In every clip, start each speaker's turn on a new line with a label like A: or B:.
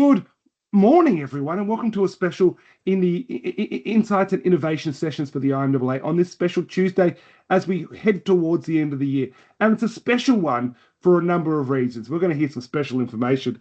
A: Good morning, everyone, and welcome to a special in the Insights and Innovation sessions for the IMAA on this special Tuesday as we head towards the end of the year. And it's a special one for a number of reasons. We're going to hear some special information.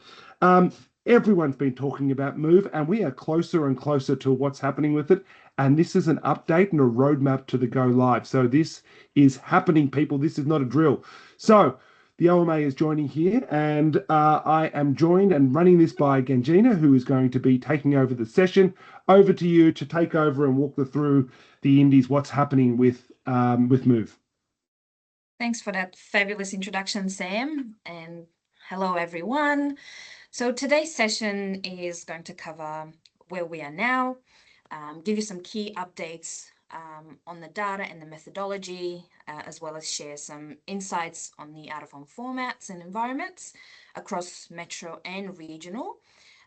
A: Everyone's been talking about Move, and we are closer and closer to what's happening with it. And this is an update and a roadmap to the go live. So this is happening, people. This is not a drill. So the OMA is joining here, and I am joined and running this by Ganjina, who is going to be taking over the session. Over to you to take over and walk through the indies, what's happening with Move.
B: Thanks for that fabulous introduction, Sam, and hello, everyone. So today's session is going to cover where we are now, give you some key updates on the data and the methodology, as well as share some insights on the out-of-home formats and environments across metro and regional.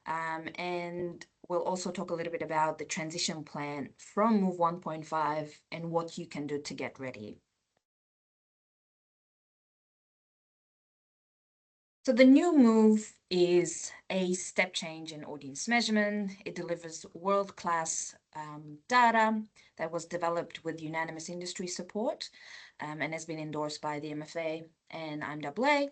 B: And we'll also talk a little bit about the transition plan from Move 1.5 and what you can do to get ready. So the new Move is a step change in audience measurement. It delivers world-class data that was developed with unanimous industry support and has been endorsed by the MFA and IMAA.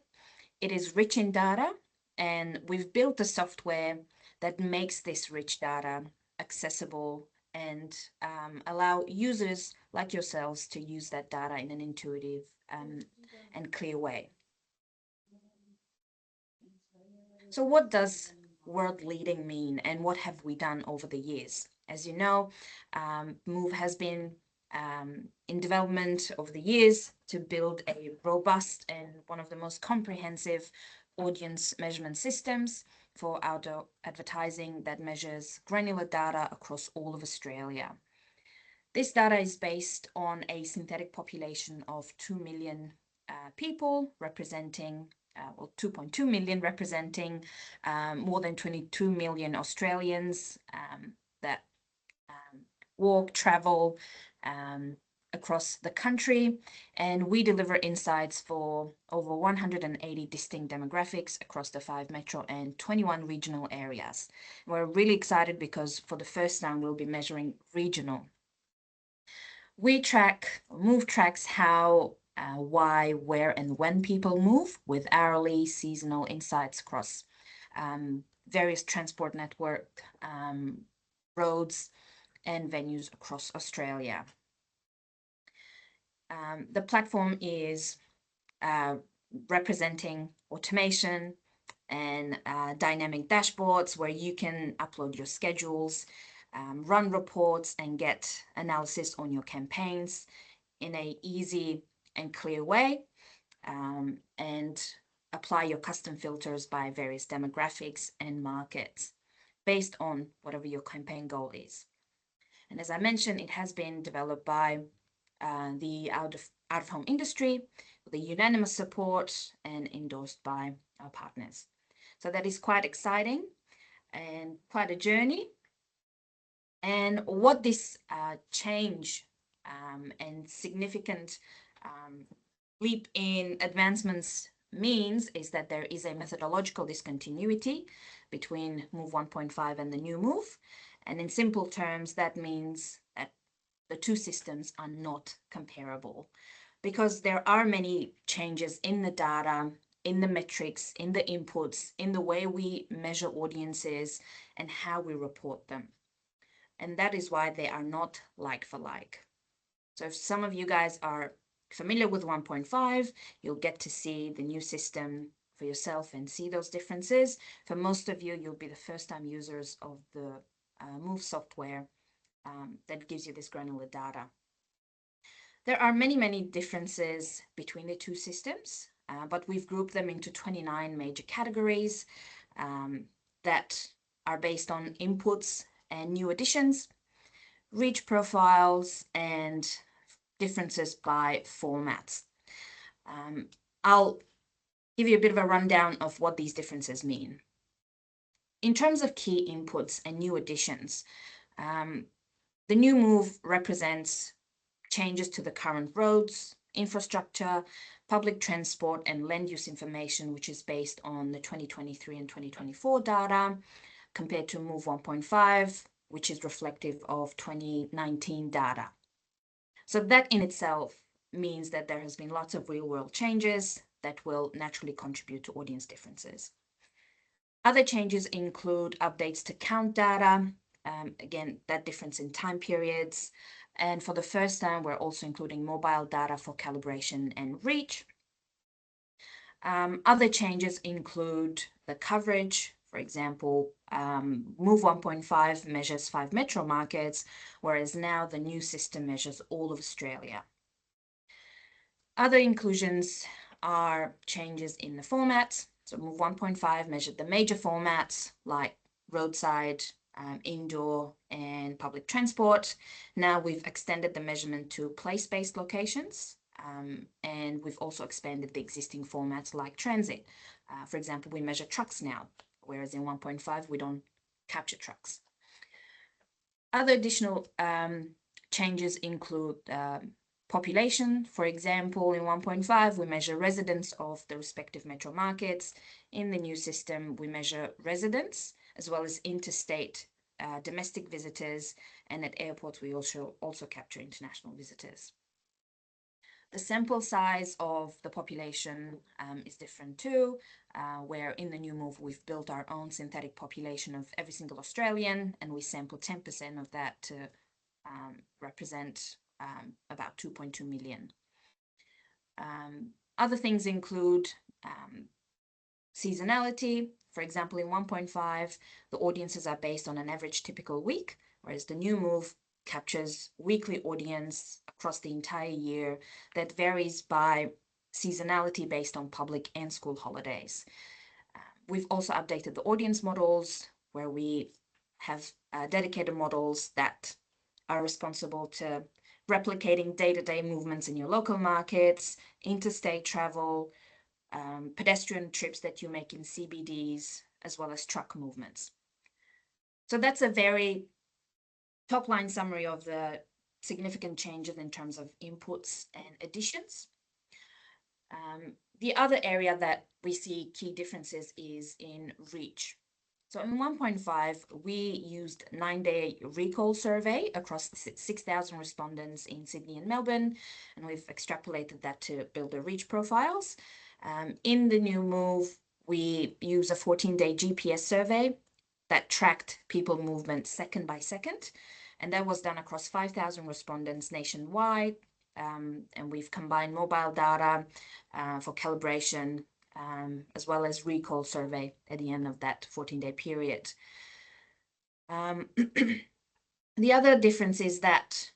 B: It is rich in data, and we've built a software that makes this rich data accessible and allow users like yourselves to use that data in an intuitive and clear way. So what does world leading mean, and what have we done over the years? As you know, Move has been in development over the years to build a robust and one of the most comprehensive audience measurement systems for outdoor advertising that measures granular data across all of Australia. This data is based on a synthetic population of 2 million people representing 2.2 million, representing more than 22 million Australians that walk, travel across the country. And we deliver insights for over 180 distinct demographics across the 5 metro and 21 regional areas. We're really excited because for the first time, we'll be measuring regional. Move tracks how, why, where, and when people move with hourly, seasonal insights across various transport network, roads, and venues across Australia. The platform is representing automation and dynamic dashboards where you can upload your schedules, run reports, and get analysis on your campaigns in an easy and clear way, and apply your custom filters by various demographics and markets based on whatever your campaign goal is. And as I mentioned, it has been developed by the out-of-home industry with a unanimous support and endorsed by our partners. So that is quite exciting and quite a journey. And what this change and significant leap in advancements means is that there is a methodological discontinuity between Move 1.5 and the new Move. And in simple terms, that means that the two systems are not comparable because there are many changes in the data, in the metrics, in the inputs, in the way we measure audiences and how we report them. And that is why they are not like for like. So if some of you guys are familiar with 1.5, you'll get to see the new system for yourself and see those differences. For most of you, you'll be the first-time users of the Move software that gives you this granular data. There are many, many differences between the two systems, but we've grouped them into 29 major categories that are based on inputs and new additions, reach profiles, and differences by formats. I'll give you a bit of a rundown of what these differences mean. In terms of key inputs and new additions, the new Move represents changes to the current roads, infrastructure, public transport, and land use information, which is based on the 2023 and 2024 data. compared to Move 1.5, which is reflective of 2019 data. So that in itself means that there has been lots of real-world changes that will naturally contribute to audience differences. Other changes include updates to count data, again, that difference in time periods. And for the first time, we're also including mobile data for calibration and reach. Other changes include the coverage. For example, Move 1.5 measures 5 metro markets, whereas now the new system measures all of Australia. Other inclusions are changes in the formats. So Move 1.5 measured the major formats like roadside, indoor, and public transport. Now we've extended the measurement to place-based locations, and we've also expanded the existing formats like transit. For example, we measure trucks now, whereas in 1.5 we don't capture trucks. Other additional changes include population. For example, in 1.5, we measure residents of the respective metro markets. In the new system, we measure residents as well as interstate domestic visitors, and at airports, we also capture international visitors. The sample size of the population is different too, where in the new Move, we've built our own synthetic population of every single Australian, and we sample 10% of that to represent about 2.2 million. Other things include seasonality. For example, in 1.5, the audiences are based on an average typical week, whereas the new Move captures weekly audience across the entire year that varies by seasonality based on public and school holidays. We've also updated the audience models, where we have dedicated models that are responsible to replicating day-to-day movements in your local markets, interstate travel, pedestrian trips that you make in CBDs, as well as truck movements. So that's a very top-line summary of the significant changes in terms of inputs and additions. The other area that we see key differences is in reach. So in 1.5, we used 9-day recall survey across 6,000 respondents in Sydney and Melbourne, and we've extrapolated that to build the reach profiles. In the new Move, we use a 14-day GPS survey that tracked people movement second by second, and that was done across 5,000 respondents nationwide, and we've combined mobile data for calibration, as well as recall survey at the end of that 14-day period. The other difference is that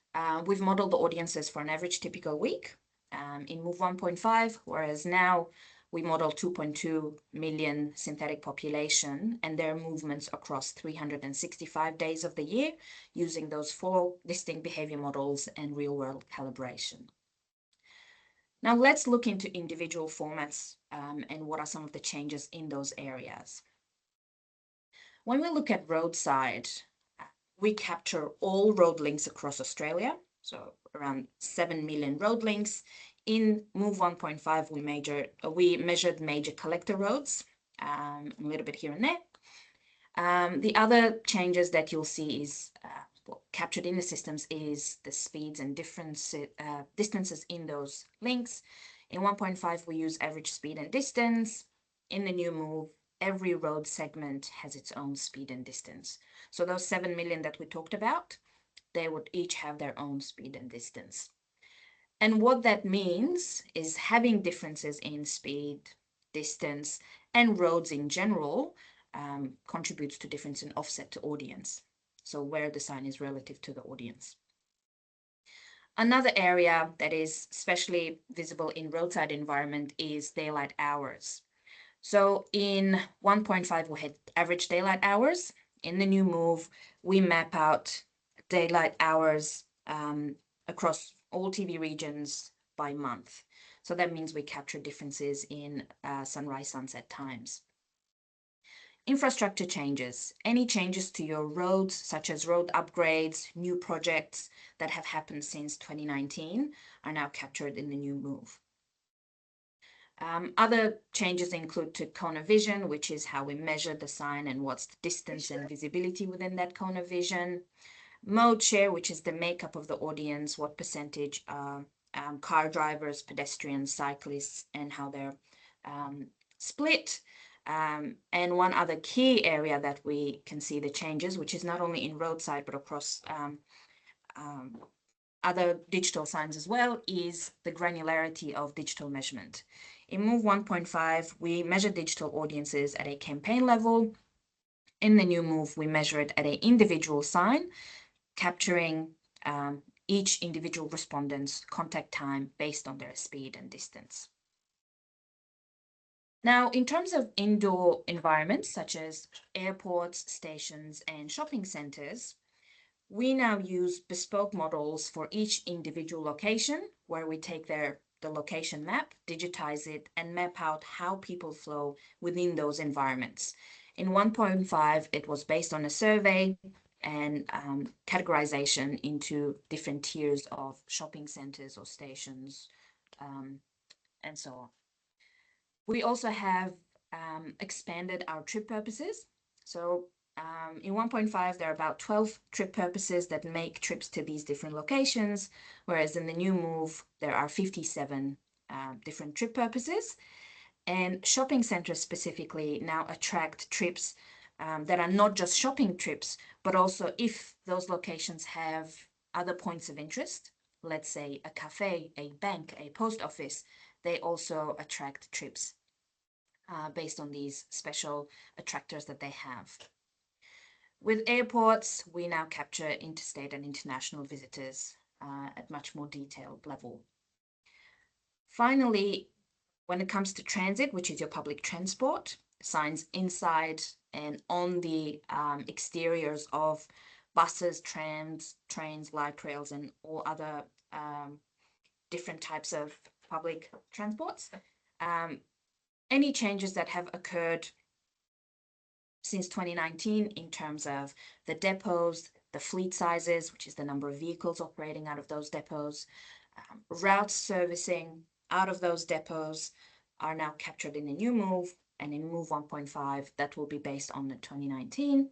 B: we've modeled the audiences for an average typical week in Move 1.5, whereas now we model 2.2 million synthetic population and their movements across 365 days of the year using those 4 distinct behavior models and real-world calibration. Now let's look into individual formats and what are some of the changes in those areas. When we look at roadside, we capture all road links across Australia, so around 7 million road links. In Move 1.5, we measured major collector roads, a little bit here and there. The other changes that you'll see is captured in the systems is the speeds and distances in those links. In 1.5, we use average speed and distance. In the new Move, every road segment has its own speed and distance. So those 7 million that we talked about, they would each have their own speed and distance. And what that means is having differences in speed, distance, and roads in general contributes to difference in offset to audience. So where the sign is relative to the audience. Another area that is especially visible in roadside environment is daylight hours. So in 1.5, we had average daylight hours. In the new Move, we map out daylight hours across all TV regions by month. So that means we capture differences in sunrise, sunset times. Infrastructure changes. Any changes to your roads, such as road upgrades, new projects that have happened since 2019 are now captured in the new Move. Other changes include to corner vision, which is how we measure the sign and what's the distance and visibility within that corner vision. Mode share, which is the makeup of the audience, what percentage are car drivers, pedestrians, cyclists, and how they're split. And one other key area that we can see the changes, which is not only in roadside but across other digital signs as well, is the granularity of digital measurement. In Move 1.5, we measure digital audiences at a campaign level. In the new Move, we measure it at an individual sign, capturing each individual respondent's contact time based on their speed and distance. Now, in terms of indoor environments such as airports, stations, and shopping centers, we now use bespoke models for each individual location, where we take the location map, digitize it, and map out how people flow within those environments. In 1.5, it was based on a survey and categorization into different tiers of shopping centers or stations, and so on. We also have expanded our trip purposes. So in 1.5, there are about 12 trip purposes that make trips to these different locations, whereas in the new Move, there are 57 different trip purposes. And shopping centers specifically now attract trips that are not just shopping trips, but also if those locations have other points of interest, let's say a cafe, a bank, a post office, they also attract trips based on these special attractors that they have. With airports, we now capture interstate and international visitors at much more detailed level. Finally, when it comes to transit, which is your public transport, signs inside and on the exteriors of buses, trams, trains, light rails, and all other different types of public transports. Any changes that have occurred since 2019 in terms of the depots, the fleet sizes, which is the number of vehicles operating out of those depots, routes servicing out of those depots are now captured in the new Move, and in Move 1.5, that will be based on the 2019.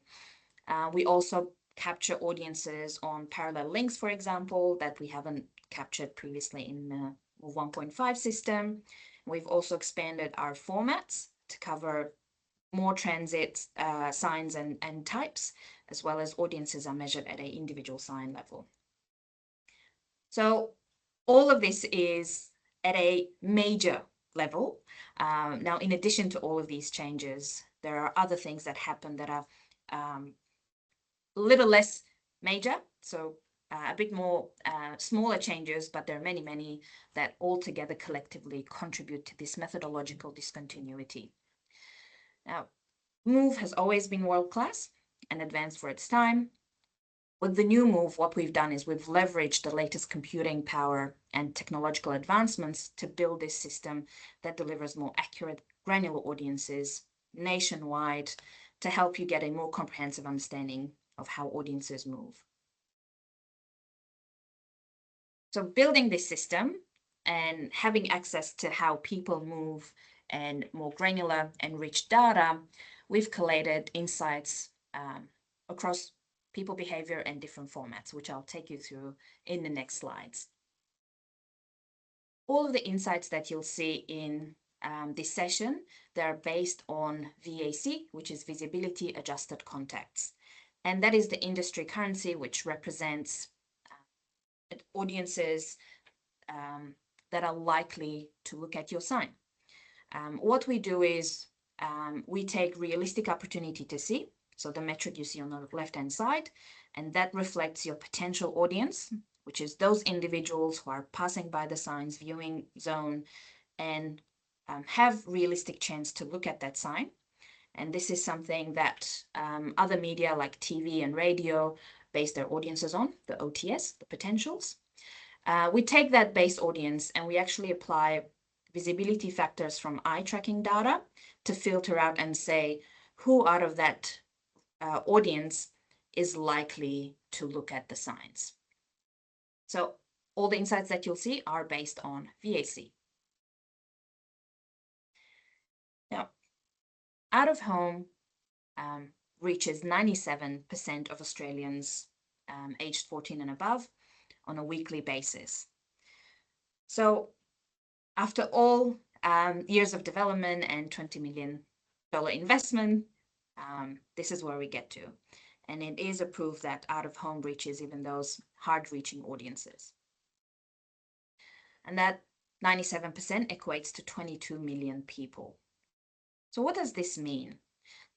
B: We also capture audiences on parallel links, for example, that we haven't captured previously in the Move 1.5 system. We've also expanded our formats to cover more transit signs and types, as well as audiences are measured at an individual sign level. So all of this is at a major level. Now, in addition to all of these changes, there are other things that happen that are a little less major. So a bit more smaller changes, but there are many, many that altogether collectively contribute to this methodological discontinuity. Now, Move has always been world-class and advanced for its time. With the new Move, what we've done is we've leveraged the latest computing power and technological advancements to build this system that delivers more accurate, granular audiences nationwide to help you get a more comprehensive understanding of how audiences move. So building this system and having access to how people move and more granular and rich data, we've collated insights across people behavior and different formats, which I'll take you through in the next slides. All of the insights that you'll see in this session, they're based on VAC, which is visibility adjusted contacts. And that is the industry currency, which represents audiences that are likely to look at your sign. What we do is we take realistic opportunity to see, so the metric you see on the left-hand side, and that reflects your potential audience, which is those individuals who are passing by the sign's viewing zone and have realistic chance to look at that sign. And this is something that other media like TV and radio base their audiences on, the OTS, the potentials. We take that base audience and we actually apply visibility factors from eye tracking data to filter out and say who out of that audience is likely to look at the signs. So all the insights that you'll see are based on VAC. out of home reaches 97% of Australians aged 14 and above on a weekly basis. So after all years of development and $20 million investment, this is where we get to. And it is a proof that out of home reaches even those hard reaching audiences. And that 97% equates to 22 million people. So what does this mean?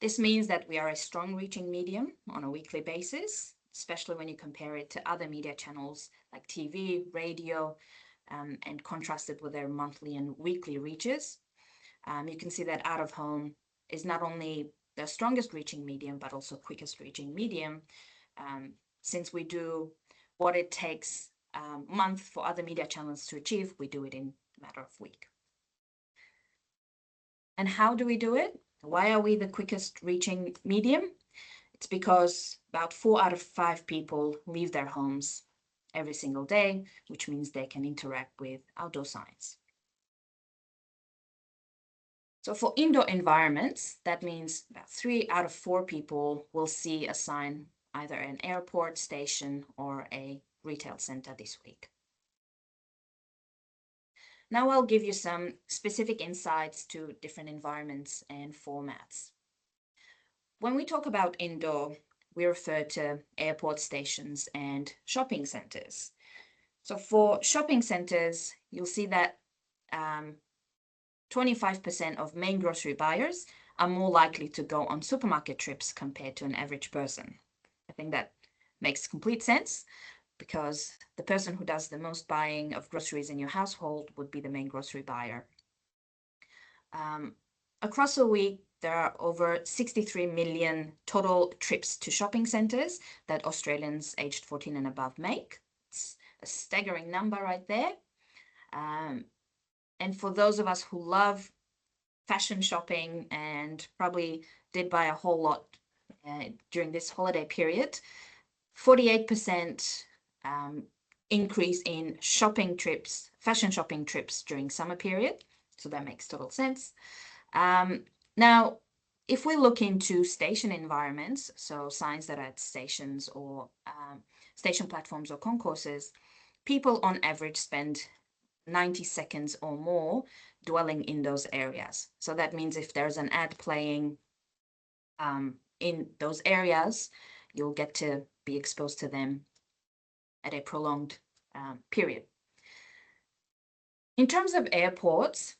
B: This means that we are a strong reaching medium on a weekly basis, especially when you compare it to other media channels like TV, radio, and contrasted with their monthly and weekly reaches. You can see that out of home is not only the strongest reaching medium, but also quickest reaching medium. Since we do what it takes a month for other media channels to achieve, we do it in a matter of week. And how do we do it? Why are we the quickest reaching medium? It's because about 4 out of 5 people leave their homes every single day, which means they can interact with outdoor signs. So for indoor environments, that means about 3 out of 4 people will see a sign, either an airport, station, or a retail center this week. Now I'll give you some specific insights to different environments and formats. When we talk about indoor, we refer to airport stations and shopping centers. So for shopping centers, you'll see that 25% of main grocery buyers are more likely to go on supermarket trips compared to an average person. I think that makes complete sense because the person who does the most buying of groceries in your household would be the main grocery buyer. Across a week, there are over 63 million total trips to shopping centers that Australians aged 14 and above make. It's a staggering number right there. And for those of us who love fashion shopping and probably did buy a whole lot during this holiday period, 48% increase in shopping trips, fashion shopping trips during summer period. So that makes total sense. Now, if we look into station environments, so signs that are at stations or station platforms or concourses, people on average spend 90 seconds or more dwelling in those areas. So that means if there's an ad playing in those areas, you'll get to be exposed to them at a prolonged period. In terms of airports,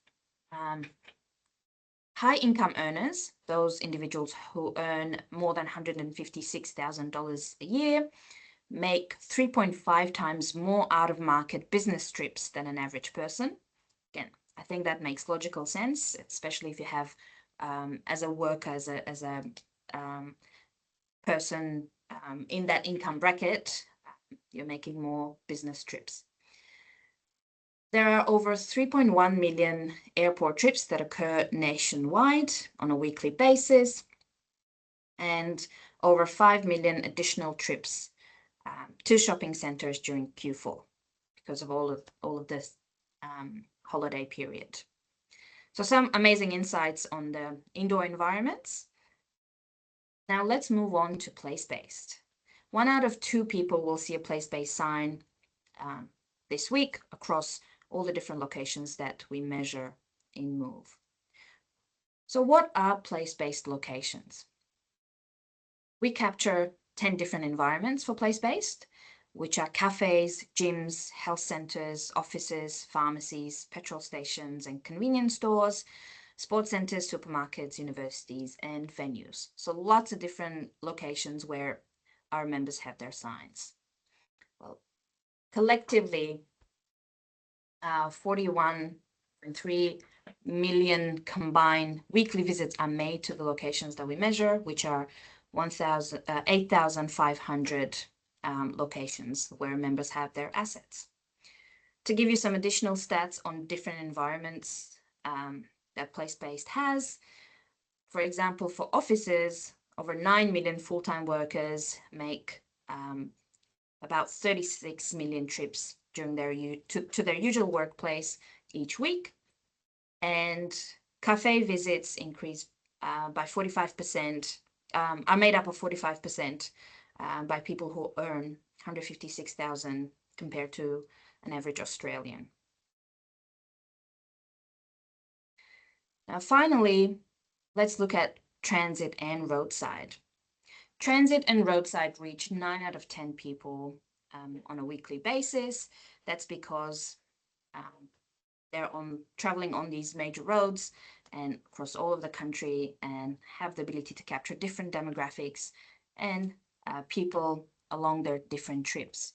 B: high income earners, those individuals who earn more than $156,000 a year, make 3.5 times more out-of-market business trips than an average person. Again, I think that makes logical sense, especially if you have, as a worker, as a person in that income bracket, you're making more business trips. There are over 3.1 million airport trips that occur nationwide on a weekly basis, and over 5 million additional trips to shopping centers during Q4 because of all of this holiday period. So some amazing insights on the indoor environments. Now let's move on to place-based. 1 out of 2 people will see a place-based sign this week across all the different locations that we measure in Move. So what are place-based locations? We capture 10 different environments for place-based, which are cafes, gyms, health centers, offices, pharmacies, petrol stations and convenience stores, sports centers, supermarkets, universities, and venues. So lots of different locations where our members have their signs. Well, collectively, 41.3 million combined weekly visits are made to the locations that we measure, which are 8,500 locations where members have their assets. To give you some additional stats on different environments that place-based has, for example, for offices, over 9 million full-time workers make about 36 million trips during to their usual workplace each week, and cafe visits increase by 45%, are made up of 45% by people who earn 156,000 compared to an average Australian. Now, finally, let's look at transit and roadside. Transit and roadside reach 9 out of 10 people on a weekly basis. That's because they're traveling on these major roads and across all of the country and have the ability to capture different demographics and people along their different trips.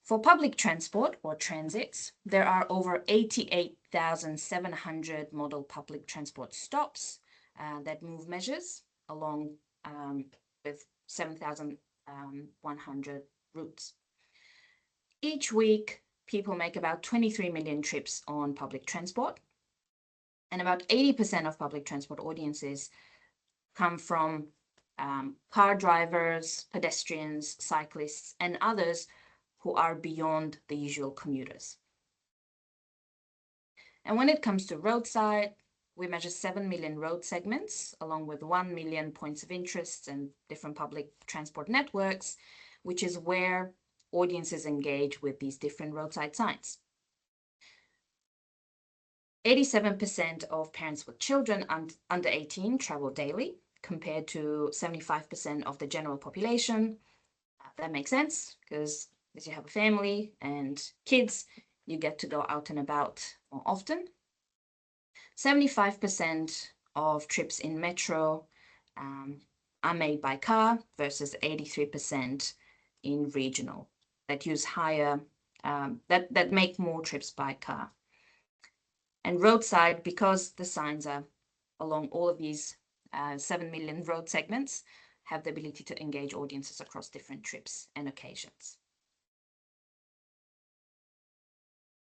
B: For public transport or transits, there are over 88,700 model public transport stops that move measures along with 7,100 routes. Each week, people make about 23 million trips on public transport, and about 80% of public transport audiences come from car drivers, pedestrians, cyclists, and others who are beyond the usual commuters. And when it comes to roadside, we measure 7 million road segments, along with 1 million points of interest and different public transport networks, which is where audiences engage with these different roadside signs. 87% of parents with children under 18 travel daily, compared to 75% of the general population. That makes sense, because as you have a family and kids, you get to go out and about more often. 75% of trips in metro are made by car versus 83% in regional that use higher, that make more trips by car. And roadside, because the signs are along all of these 7 million road segments, have the ability to engage audiences across different trips and occasions.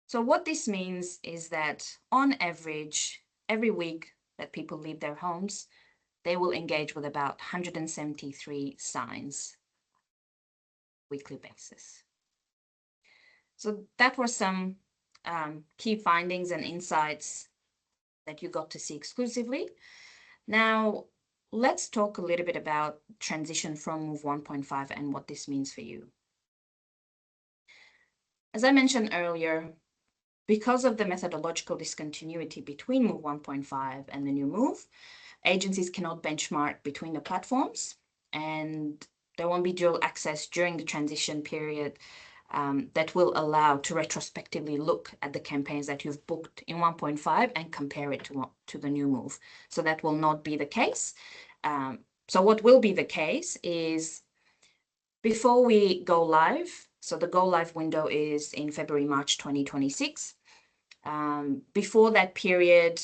B: So what this means is that on average, every week that people leave their homes, they will engage with about 173 signs weekly basis. So that were some key findings and insights that you got to see exclusively. Now, let's talk a little bit about transition from Move 1.5 and what this means for you. As I mentioned earlier, because of the methodological discontinuity between Move 1.5 and the new Move, agencies cannot benchmark between the platforms, and there won't be dual access during the transition period that will allow to retrospectively look at the campaigns that you've booked in 1.5 and compare it to the new Move. So that will not be the case. So what will be the case is before we go live, so the go live window is in February, March 2026. Before that period,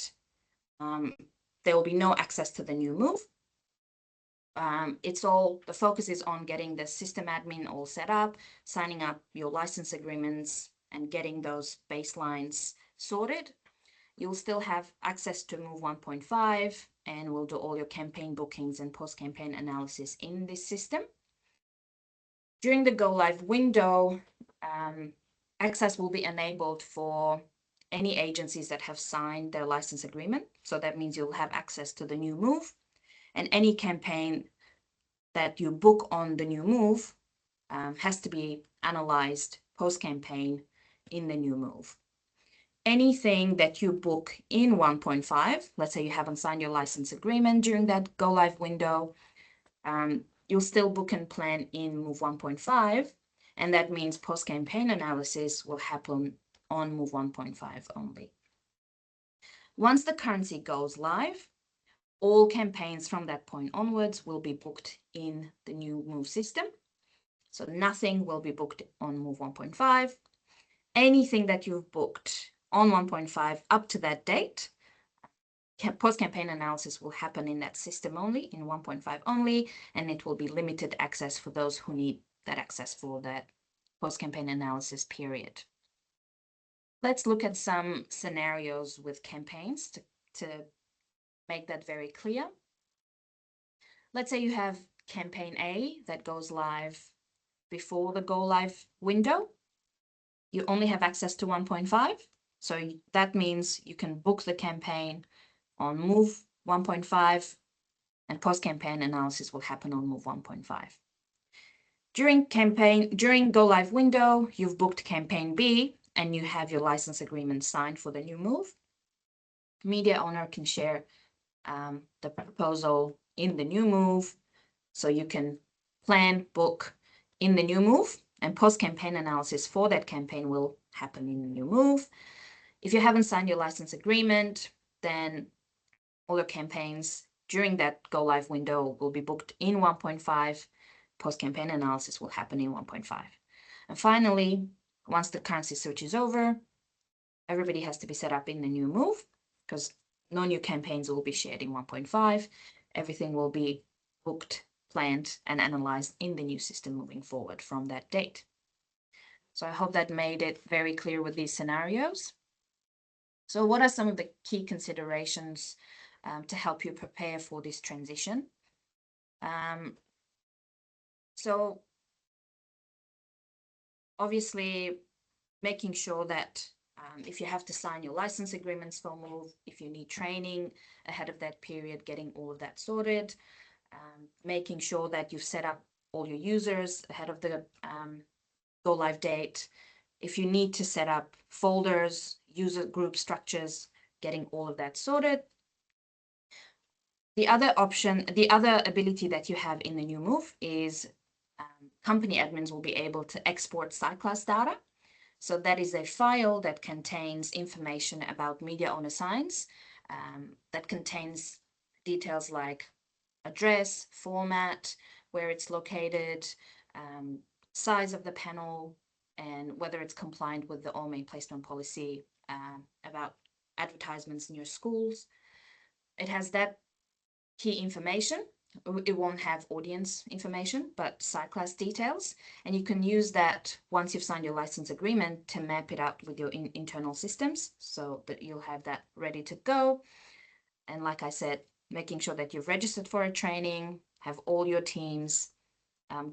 B: there will be no access to the new Move. The focus is on getting the system admin all set up, signing up your license agreements and getting those baselines sorted. You'll still have access to Move 1.5 and we'll do all your campaign bookings and post-campaign analysis in this system. During the go live window, access will be enabled for any agencies that have signed their license agreement. So that means you'll have access to the new Move, and any campaign that you book on the new Move has to be analyzed post-campaign in the new Move. Anything that you book in 1.5, let's say you haven't signed your license agreement during that go live window, you'll still book and plan in Move 1.5, and that means post-campaign analysis will happen on Move 1.5 only. Once the currency goes live, all campaigns from that point onwards will be booked in the new Move system. So nothing will be booked on Move 1.5. Anything that you've booked on 1.5 up to that date, post-campaign analysis will happen in that system only, in 1.5 only, and it will be limited access for those who need that access for that post-campaign analysis period. Let's look at some scenarios with campaigns to make that very clear. Let's say you have campaign A that goes live before the go live window. You only have access to 1.5. So that means you can book the campaign on Move 1.5, and post-campaign analysis will happen on Move 1.5. During go live window, you've booked campaign B and you have your license agreement signed for the new move. Media owner can share the proposal in the new move, so you can plan, book in the new move, and post-campaign analysis for that campaign will happen in the new move. If you haven't signed your license agreement, then all your campaigns during that go live window will be booked in 1.5. Post-campaign analysis will happen in 1.5. And finally, once the currency switch is over, everybody has to be set up in the new move, because no new campaigns will be shared in 1.5. Everything will be booked, planned, and analyzed in the new system moving forward from that date. So I hope that made it very clear with these scenarios. So what are some of the key considerations to help you prepare for this transition? So obviously, making sure that if you have to sign your license agreements for Move, if you need training ahead of that period, getting all of that sorted, making sure that you've set up all your users ahead of the go live date. If you need to set up folders, user group structures, getting all of that sorted. The other option, the other ability that you have in the new Move is company admins will be able to export site class data. So that is a file that contains information about media owner signs, that contains details like address, format, where it's located, size of the panel, and whether it's compliant with the All Main Placement policy about advertisements in your schools. It has that key information. It won't have audience information, but site class details. And you can use that once you've signed your license agreement to map it out with your internal systems so that you'll have that ready to go. And like I said, making sure that you've registered for a training, have all your teams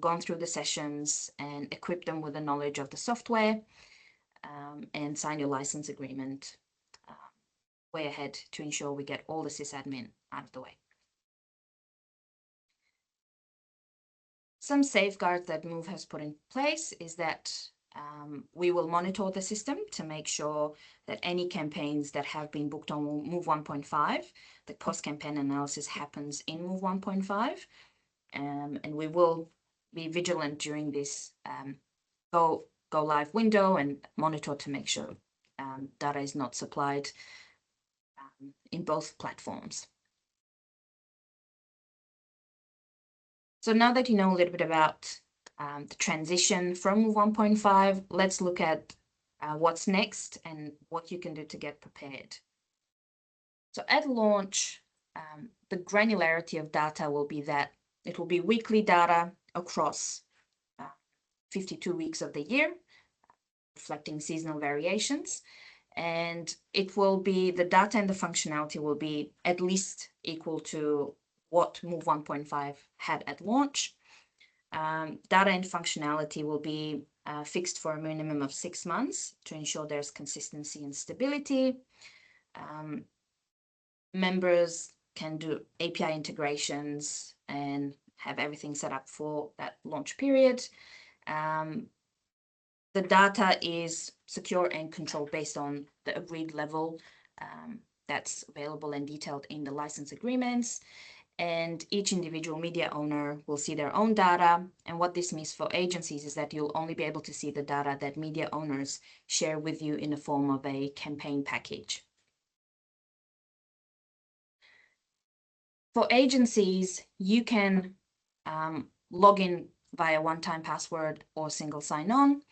B: gone through the sessions and equip them with the knowledge of the software, and sign your license agreement way ahead to ensure we get all the sysadmin out of the way. Some safeguards that Move has put in place is that we will monitor the system to make sure that any campaigns that have been booked on Move 1.5, the post-campaign analysis happens in Move 1.5, and we will be vigilant during this go live window and monitor to make sure data is not supplied in both platforms. So now that you know a little bit about the transition from Move 1.5, let's look at what's next and what you can do to get prepared. So at launch, the granularity of data will be that it will be weekly data across 52 weeks of the year, reflecting seasonal variations. And it will be, the data and the functionality will be at least equal to what Move 1.5 had at launch. Data and functionality will be fixed for a minimum of 6 months to ensure there's consistency and stability. Members can do API integrations and have everything set up for that launch period. The data is secure and controlled based on the agreed level that's available and detailed in the license agreements. And each individual media owner will see their own data. And what this means for agencies is that you'll only be able to see the data that media owners share with you in the form of a campaign package. For agencies, you can log in via one-time password or single sign-on.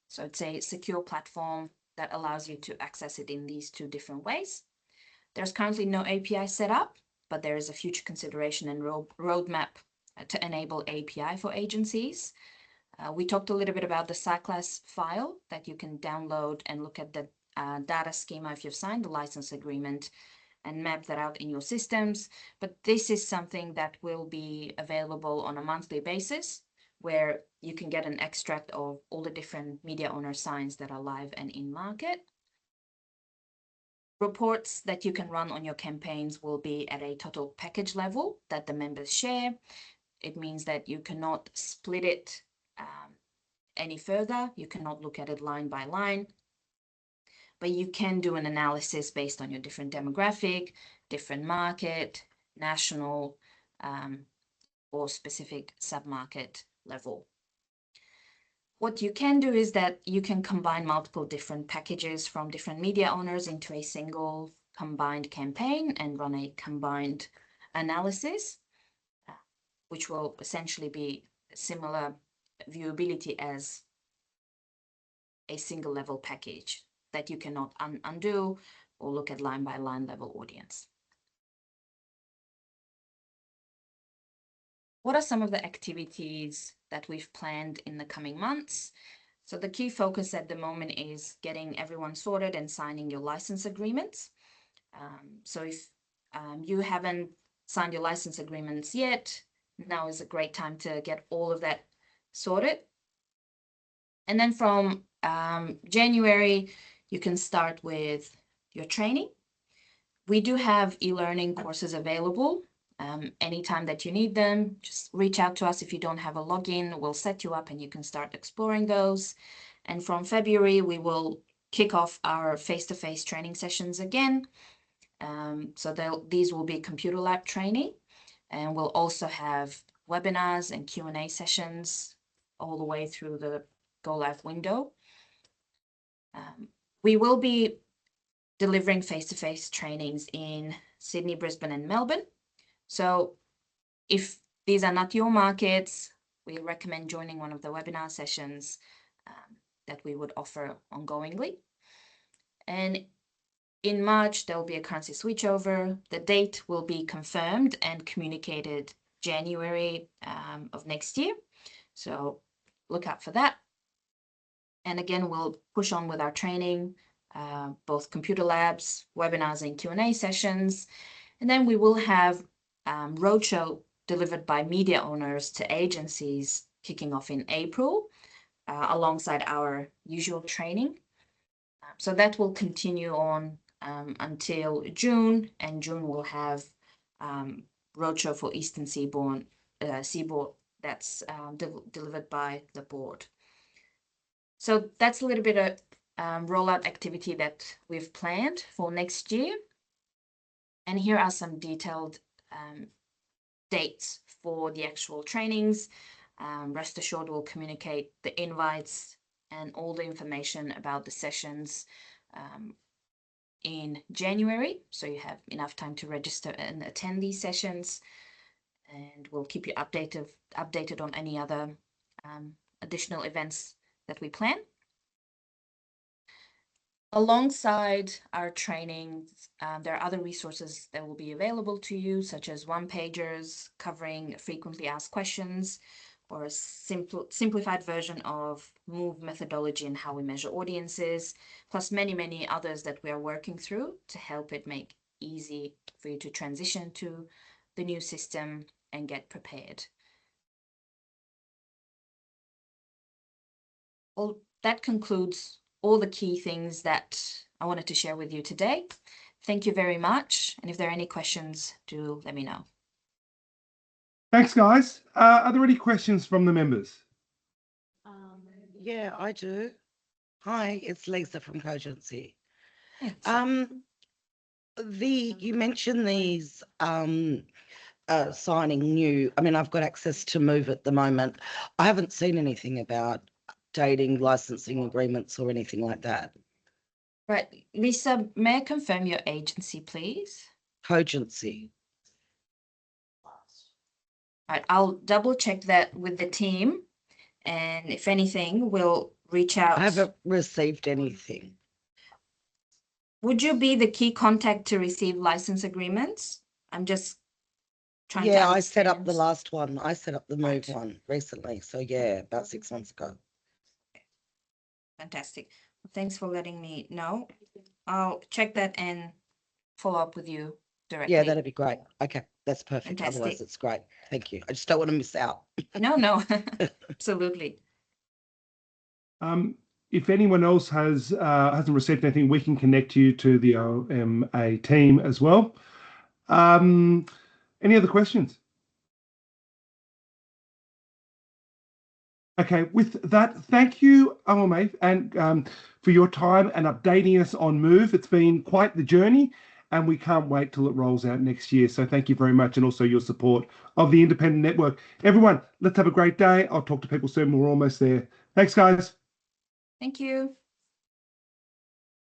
B: So it's a secure platform that allows you to access it in these two different ways. There's currently no API set up, but there is a future consideration and roadmap to enable API for agencies. We talked a little bit about the site class file that you can download and look at the data schema if you've signed the license agreement and map that out in your systems. But this is something that will be available on a monthly basis, where you can get an extract of all the different media owner signs that are live and in market. Reports that you can run on your campaigns will be at a total package level that the members share. It means that you cannot split it any further. You cannot look at it line by line, but you can do an analysis based on your different demographic, different market, national, or specific submarket level. What you can do is that you can combine multiple different packages from different media owners into a single combined campaign and run a combined analysis, which will essentially be similar viewability as a single level package that you cannot undo or look at line by line level audience. What are some of the activities that we've planned in the coming months? So the key focus at the moment is getting everyone sorted and signing your license agreements. So if you haven't signed your license agreements yet, now is a great time to get all of that sorted. And then from January, you can start with your training. We do have e-learning courses available. Anytime that you need them, just reach out to us. If you don't have a login, we'll set you up and you can start exploring those. And from February, we will kick off our face-to-face training sessions again. So these will be computer lab training, and we'll also have webinars and Q&A sessions all the way through the Go Live window. We will be delivering face-to-face trainings in Sydney, Brisbane, and Melbourne. So if these are not your markets, we recommend joining one of the webinar sessions that we would offer ongoingly. And in March, there will be a currency switchover. The date will be confirmed and communicated January of next year. So look out for that. And again, we'll push on with our training, both computer labs, webinars, and Q&A sessions. And then we will have roadshow delivered by media owners to agencies kicking off in April, alongside our usual training. So that will continue on until June, and June will have roadshow for Eastern Seaboard that's delivered by the board. So that's a little bit of rollout activity that we've planned for next year. And here are some detailed dates for the actual trainings. Rest assured, we'll communicate the invites and all the information about the sessions in January, so you have enough time to register and attend these sessions, and we'll keep you updated on any other additional events that we plan. Alongside our trainings, there are other resources that will be available to you, such as one-pagers covering frequently asked questions, or a simplified version of MOVE methodology and how we measure audiences, plus many, many others that we are working through to help it make easy for you to transition to the new system and get prepared. Well, that concludes all the key things that I wanted to share with you today. Thank you very much. And if there are any questions, do let me know.
A: Thanks, guys. Are there any questions from the members?
C: Yeah, I do. Hi, it's Lisa from Cogency. You mentioned these signing new. I mean, I've got access to Move at the moment. I haven't seen anything about dating licensing agreements or anything like that.
B: Right, Lisa, may I confirm your agency, please?
C: Cogency.
B: Right, I'll double check that with the team, and if anything, we'll reach out.
C: I haven't received anything.
B: Would you be the key contact to receive license agreements? I'm just trying to
C: Yeah,
B: understand.
C: I set up the last one. I set up the Move
B: Right.
C: one recently. So yeah, about 6 months ago.
B: Fantastic. Thanks for letting me know. I'll check that and follow up with you directly.
C: Yeah, that'd be great. Okay, that's perfect.
B: Fantastic.
C: Otherwise, it's great. Thank you. I just don't want to miss out.
B: No, absolutely.
A: if anyone else hasn't received anything, we can connect you to the IMAA team as well. Any other questions? Okay, with that, thank you, IMAA, and for your time and updating us on Move. It's been quite the journey, and we can't wait till it rolls out next year. So thank you very much, and also your support of the Independent Network. Everyone, let's have a great day. I'll talk to people soon. We're almost there. Thanks, guys.
B: Thank you.